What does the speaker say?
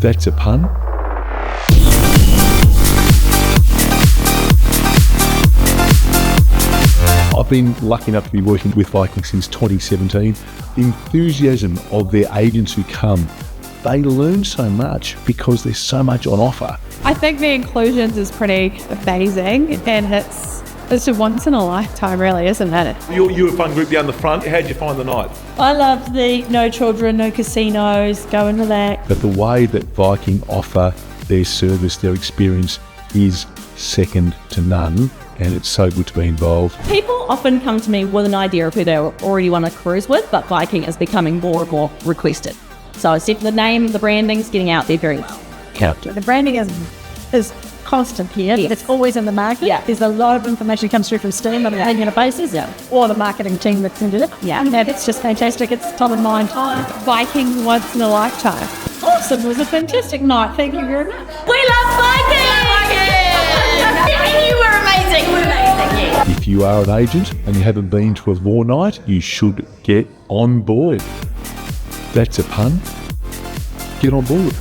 That's a pun. I've been lucky enough to be working with Viking since 2017. The enthusiasm of their agents who come, they learn so much because there's so much on offer. I think the inclusions is pretty amazing, and it's a once in a lifetime, really, isn't it? You were a fun group down the front. How'd you find the night? I love the no children, no casinos, go and relax. But the way that Viking offer their service, their experience is second to none, and it's so good to be involved. People often come to me with an idea of who they already want to cruise with, but Viking is becoming more and more requested. So it's the name, the branding's getting out there very well. The branding is constant here. Yes. It's always in the market. Yeah. There's a lot of information that comes through from Steam on a regular basis, or the marketing team that's into it. Yeah. And it's just fantastic. It's top of mind. Viking once in a lifetime. Awesome. It was a fantastic night. Thank you very much. We love Viking! You were amazing. You were amazing, yes. If you are an agent and you haven't been to a VOR night, you should get on board. That's a pun. Get on board.